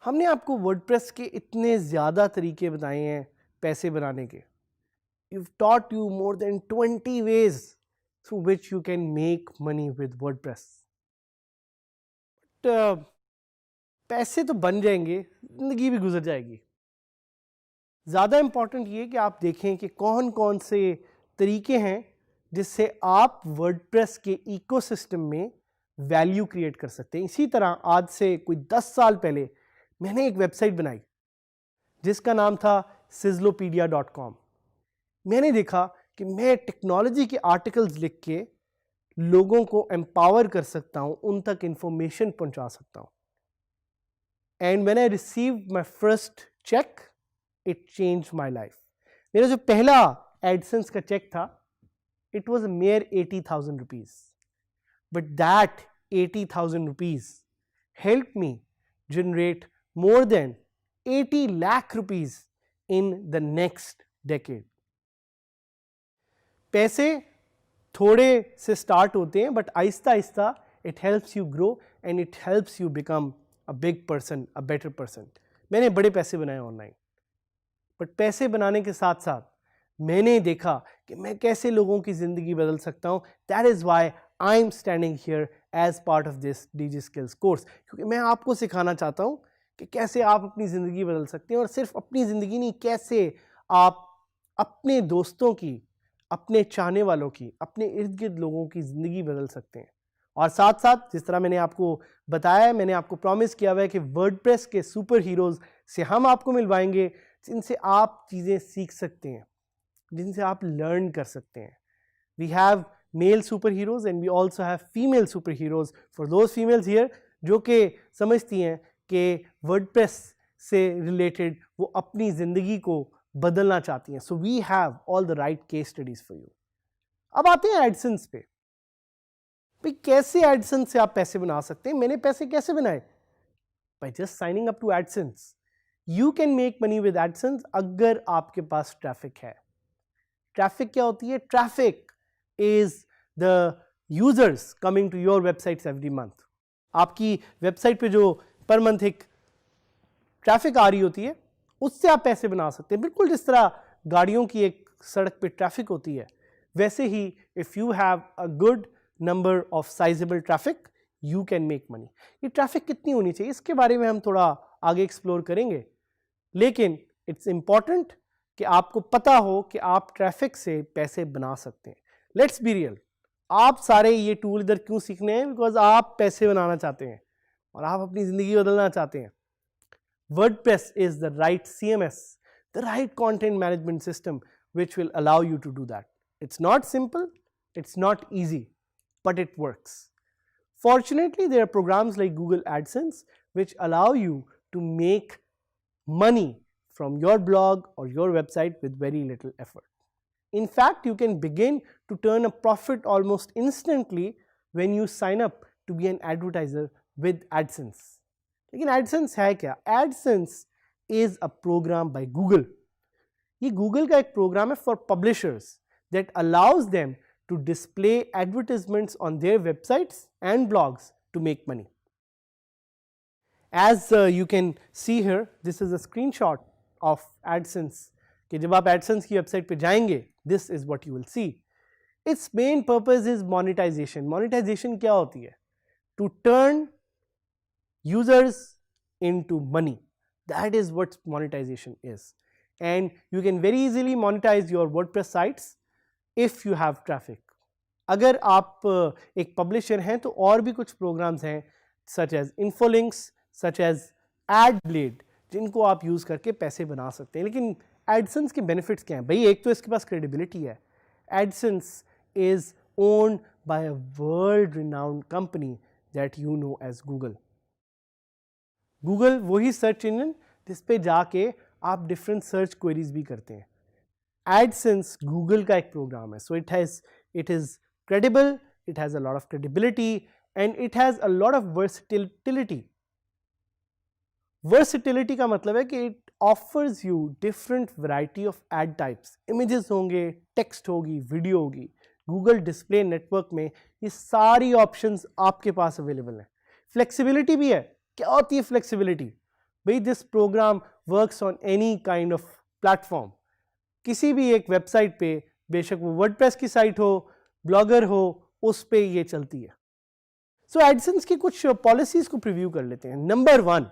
हमने आपको वर्डप्रेस के इतने ज़्यादा तरीके बताए हैं पैसे बनाने के. We've taught you more than 20 ways through which you can make money with WordPress. But पैसे तो बन जाएंगे, जिंदगी भी गुजर जाएगी. ज़्यादा इम्पॉर्टेंट ये कि आप देखें कि कौन कौन से तरीके हैं जिससे आप वर्डप्रेस के इकोसिस्टम में वैल्यू क्रिएट कर सकते हैं. इसी तरह आज से कोई 10 साल पहले मैंने एक वेबसाइट बनाई जिसका नाम था sizzlopedia.com. मैंने देखा कि मैं टेक्नोलॉजी के आर्टिकल्स लिख के लोगों को एम्पावर कर सकता हूं, उन तक इंफॉर्मेशन पहुंचा सकता हूं. And when I received my first cheque, it changed my life. मेरा जो पहला एडसेंस का चेक था, it was a mere 80,000 rupees. But that 80,000 rupees helped me generate more than 80 lakh rupees in the next decade. पैसे थोड़े से start होते हैं, but Aahista Aahista it helps you grow and it helps you become a big person, a better person. मैंने बड़े पैसे बनाए online, but पैसे बनाने के साथ साथ मैंने देखा कि मैं कैसे लोगों की ज़िंदगी बदल सकता हूँ. That is why I am standing here as part of this DG skills course, क्योंकि मैं आपको सिखाना चाहता हूँ कि कैसे आप अपनी ज़िंदगी बदल सकते हैं. और सिर्फ अपनी ज़िंदगी नहीं, कैसे आप अपने दोस्तों की, अपने चाहने वालों की, अपने इर्द गिर्द लोगों की ज़िंदगी बदल सकते हैं. और साथ साथ जिस तरह मैंने आपको बताया, मैंने आपको प्रॉमिस किया हुआ है कि वर्डप्रेस के सुपर हीरोज़ से हम आपको मिलवाएंगे जिनसे आप चीज़ें सीख सकते हैं, जिनसे आप लर्न कर सकते हैं. We have male super heroes and we also have female super heroes for those females here जो कि समझती हैं कि वर्डप्रेस से रिलेटेड वो अपनी ज़िंदगी को बदलना चाहती हैं. So we have all the right case studies for you. अब आते हैं एडसेंस पे. भाई कैसे एडसेंस से आप पैसे बना सकते हैं? मैंने पैसे कैसे बनाए? By just signing up to AdSense. You can make money with AdSense अगर आपके पास ट्रैफिक है. ट्रैफिक क्या होती है? Traffic is the users coming to your websites every month. आपकी वेबसाइट पे जो पर मंथ एक ट्रैफिक आ रही होती है, उससे आप पैसे बना सकते हैं. बिल्कुल जिस तरह गाड़ियों की एक सड़क पे ट्रैफिक होती है, वैसे ही if you have a good number of sizable traffic, you can make money. ये ट्रैफिक कितनी होनी चाहिए, इसके बारे में हम थोड़ा आगे एक्सप्लोर करेंगे. लेकिन इट्स इंपॉर्टेंट कि आपको पता हो कि आप ट्रैफिक से पैसे बना सकते हैं. लेट्स बी रियल, आप सारे ये टूल इधर क्यों सीखने हैं? बिकॉज आप पैसे बनाना चाहते हैं और आप अपनी ज़िंदगी बदलना चाहते हैं. WordPress is the right CMS, the right content management system which will allow you to do that. It's not simple, it's not easy, but it works. Fortunately, there are programs like Google AdSense which allow you to make money from your blog or your website with very little effort. In fact, you can begin to turn a profit almost instantly when you sign up to be an advertiser with AdSense. लेकिन AdSense है क्या? AdSense is a programme by Google. ये Google का एक programme है for publishers that allows them to display advertisements on their websites and blogs to make money. As you can see here, this is a screenshot of AdSense. कि जब आप AdSense की website पे जाएंगे, this is what you will see. Its main purpose is monetization. Monetization क्या होती है? To turn users into money. That is what monetization is. And you can very easily monetize your WordPress sites if you have traffic. अगर आप एक publisher हैं तो और भी कुछ प्रोग्राम्स हैं such as Infolinks, such as AdBlade, जिनको आप यूज़ करके पैसे बना सकते हैं. लेकिन AdSense के बेनिफिट्स क्या हैं? भाई एक तो इसके पास क्रेडिबिलिटी है. AdSense is owned by a world renowned company that you know as Google. Google वही सर्च इंजन जिस पे जाके आप डिफरेंट सर्च क्वेरीज भी करते हैं. एडसेंस गूगल का एक प्रोग्राम है. So it is credible, it has a lot of credibility, and it has a lot of versatility. Versatility का मतलब है कि it offers you different variety of ad types. Images होंगे, text होगी, video होगी. Google Display Network में ये सारी options आपके पास available हैं. Flexibility भी है. क्या होती है flexibility? भाई this program works on any kind of platform. किसी भी एक वेबसाइट पे, बेशक वो वर्डप्रेस की साइट हो, ब्लॉगर हो, उस पे ये चलती है. सो एडसेंस की कुछ पॉलिसीज को प्रीव्यू कर लेते हैं. Number 1,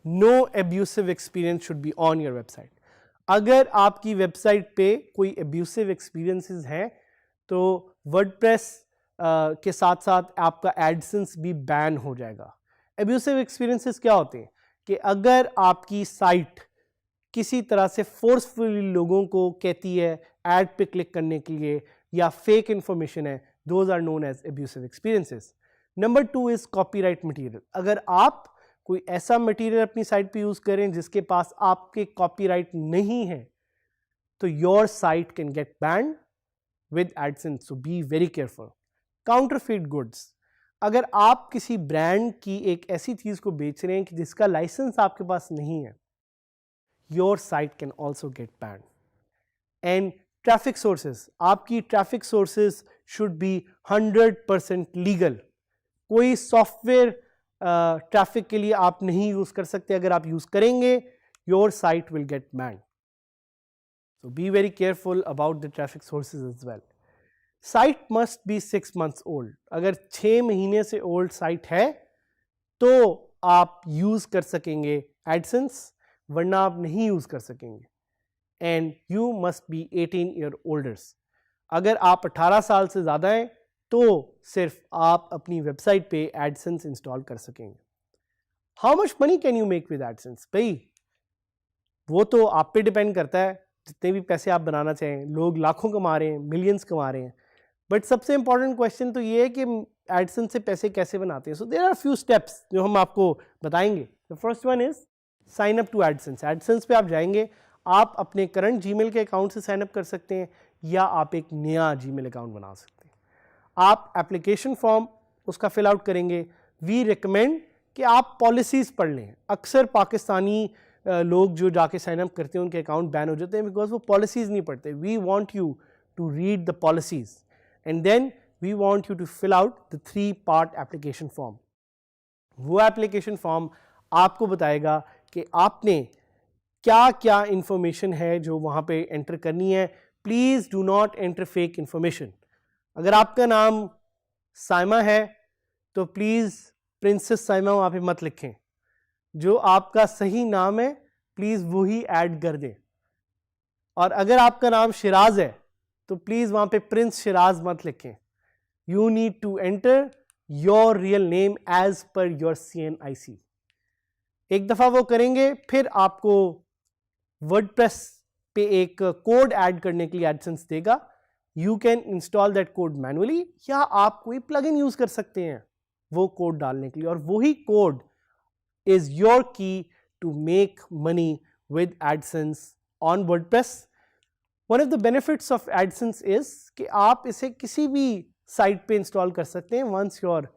no abusive experience should be on your website. अगर आपकी वेबसाइट पे कोई एब्यूसिव एक्सपीरियंसेस हैं तो वर्डप्रेस के साथ साथ आपका एडसेंस भी बैन हो जाएगा. एब्यूसिव एक्सपीरियंसेस क्या होते हैं कि अगर आपकी साइट किसी तरह से फोर्सफुली लोगों को कहती है एड पे क्लिक करने के लिए या फेक इंफॉर्मेशन है, those are known as abusive experiences. Number 2 is copyright material. अगर आप कोई ऐसा मटेरियल अपनी साइट पे यूज करें जिसके पास आपके कॉपीराइट नहीं है तो your site can get band with AdSense, so be very careful. Counterfeit goods. अगर आप किसी ब्रांड की एक ऐसी चीज को बेच रहे हैं कि जिसका लाइसेंस आपके पास नहीं है, your site can also get banned. And traffic sources, आपकी traffic sources should be 100% legal. कोई सॉफ्टवेयर ट्रैफिक के लिए आप नहीं यूज कर सकते. अगर आप यूज करेंगे your site will get banned. So be very careful about the traffic sources as well. Site must be 6 months old. अगर 6 महीने से old site है तो आप यूज कर सकेंगे AdSense, वरना आप नहीं यूज कर सकेंगे. And you must be 18 year olders. अगर आप 18 साल से ज़्यादा हैं तो सिर्फ आप अपनी वेबसाइट पे एडसेंस इंस्टॉल कर सकेंगे. How much money can you make with AdSense? भाई वो तो आप पे डिपेंड करता है, जितने भी पैसे आप बनाना चाहें. लोग लाखों कमा रहे हैं, मिलियंस कमा रहे हैं. बट सबसे इंपॉर्टेंट क्वेश्चन तो ये है कि एडसेंस से पैसे कैसे बनाते हैं. So there are few steps जो हम आपको बताएंगे. The first one is sign up to AdSense. AdSense पे आप जाएंगे, आप अपने करंट जीमेल के अकाउंट से साइन अप कर सकते हैं या आप एक नया जीमेल अकाउंट बना सकते हैं. आप एप्लीकेशन फॉर्म उसका फिल आउट करेंगे. वी रिकमेंड कि आप पॉलिसीज पढ़ लें. अक्सर पाकिस्तानी लोग जो जाके साइन अप करते हैं उनके अकाउंट बैन हो जाते हैं बिकॉज वो पॉलिसीज नहीं पढ़ते. We want you to read the policies and then we want you to fill out the 3-part application form. वो एप्लीकेशन फॉर्म आपको बताएगा कि आपने क्या क्या इंफॉर्मेशन है जो वहाँ पे एंटर करनी है. Please do not enter fake information. अगर आपका नाम साइमा है तो प्लीज़ प्रिंसेस साइमा वहाँ पे मत लिखें. जो आपका सही नाम है प्लीज़ वही ऐड कर दें. और अगर आपका नाम शिराज है तो प्लीज़ वहाँ पे प्रिंस शिराज मत लिखें. You need to enter your real name as per your CNIC. एक दफ़ा वो करेंगे फिर आपको वर्डप्रेस पे एक कोड ऐड करने के लिए एडसेंस देगा. You can install that code manually या आप कोई प्लगइन यूज कर सकते हैं वो कोड डालने के लिए. और वही code is your key to make money with AdSense on WordPress. One of the benefits of AdSense is कि आप इसे किसी भी साइट पे इंस्टॉल कर सकते हैं once your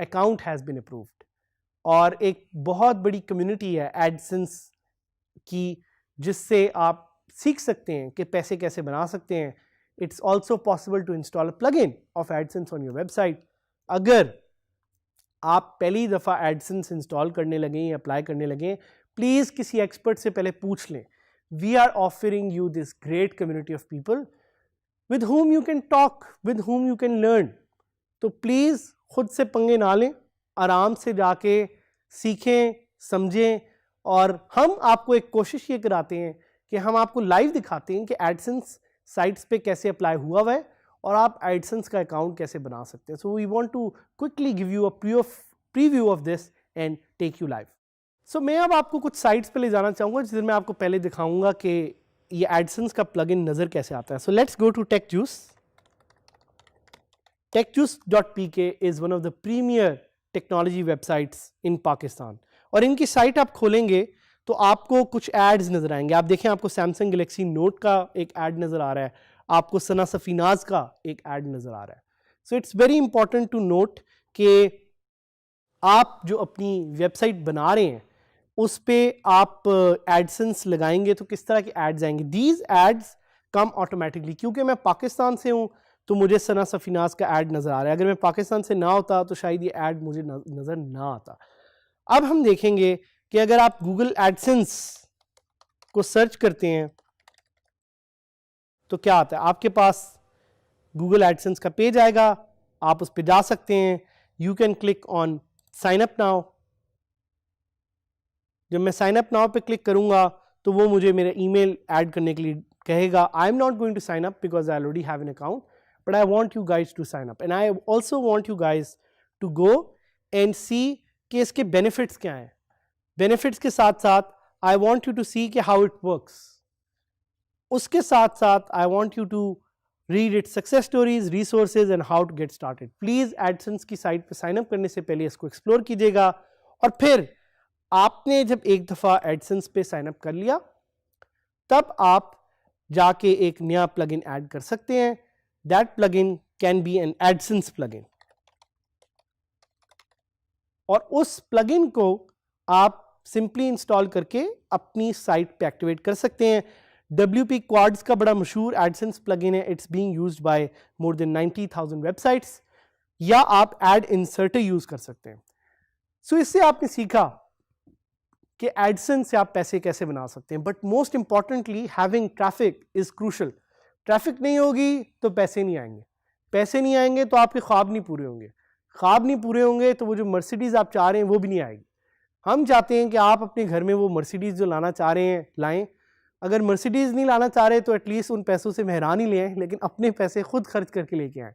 account has been approved. और एक बहुत बड़ी कम्युनिटी है एडसेंस की जिससे आप सीख सकते हैं कि पैसे कैसे बना सकते हैं. It's also possible to install a plugin of AdSense on your website. अगर आप पहली दफ़ा एडसेंस इंस्टॉल करने लगें या अप्लाई करने लगें, प्लीज़ किसी एक्सपर्ट से पहले पूछ लें. We are offering you this great community of people with whom you can talk, with whom you can learn. तो प्लीज़ खुद से पंगे ना लें, आराम से जाके सीखें, समझें. और हम आपको एक कोशिश ये कराते हैं कि हम आपको लाइव दिखाते हैं कि एडसेंस साइट्स पे कैसे अप्लाई हुआ है और आप एडसेंस का अकाउंट कैसे बना सकते हैं. So we want to quickly give you a preview of this and take you live. So मैं अब आपको कुछ साइट्स पे ले जाना चाहूँगा जिसमें मैं आपको पहले दिखाऊंगा कि ये एडसेंस का प्लगइन नज़र कैसे आता है. So let's go to TechJuice. TechJuice.pk is one of the premier technology websites in Pakistan. और इनकी साइट आप खोलेंगे तो आपको कुछ एड्स नज़र आएंगे. आप देखें, आपको सैमसंग गैलेक्सी नोट का एक ऐड नज़र आ रहा है, आपको सना सफीनाज का एक ऐड नजर आ रहा है. So it's very important to note कि आप जो अपनी वेबसाइट बना रहे हैं उस पे आप एडसेंस लगाएंगे तो किस तरह के एड्स आएंगे. These ads come automatically. क्योंकि मैं पाकिस्तान से हूं तो मुझे सना सफीनाज का ऐड नजर आ रहा है. अगर मैं पाकिस्तान से ना होता तो शायद ये ऐड मुझे नजर ना आता. अब हम देखेंगे कि अगर आप गूगल एडसेंस को सर्च करते हैं तो क्या आता है. आपके पास गूगल एडसेंस का पेज आएगा, आप उस पर जा सकते हैं. You can click on sign up now. जब मैं साइन अप नाउ पे क्लिक करूंगा तो वो मुझे मेरा ईमेल ऐड करने के लिए कहेगा. I am not going to sign up because I already have an account, but I want you guys to sign up and I also want you guys to go and see कि इसके benefits क्या हैं. Benefits के साथ साथ I want you to see कि how it works. उसके साथ साथ I want you to read it success stories, resources and how to get started. Please AdSense की साइट पे साइन अप करने से पहले इसको एक्सप्लोर कीजिएगा. और फिर आपने जब एक दफा एडसेंस पे साइन अप कर लिया तब आप जाके एक नया प्लगइन ऐड कर सकते हैं. That plugin can be N AdSense plugin और उस प्लगइन को आप सिंपली इंस्टॉल करके अपनी साइट पे एक्टिवेट कर सकते हैं. WP Quads का बड़ा मशहूर एडसेंस प्लगइन है. It's being used by more than 90,000 websites. या आप एड इंसर्टर यूज कर सकते हैं. सो इससे आपने सीखा कि एडसेंस से आप पैसे कैसे बना सकते हैं. But most importantly having traffic is crucial. Traffic नहीं होगी तो पैसे नहीं आएंगे. पैसे नहीं आएंगे तो आपके ख्वाब नहीं पूरे होंगे. ख्वाब नहीं पूरे होंगे तो वो जो मर्सिडीज आप चाह रहे हैं वो भी नहीं आएगी. हम चाहते हैं कि आप अपने घर में वो मर्सिडीज जो लाना चाह रहे हैं लाएं. अगर मर्सिडीज नहीं लाना चाह रहे तो एटलीस्ट उन पैसों से मेहरान ही ले आएं, लेकिन अपने पैसे खुद खर्च करके लेके आएं.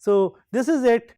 So this is it.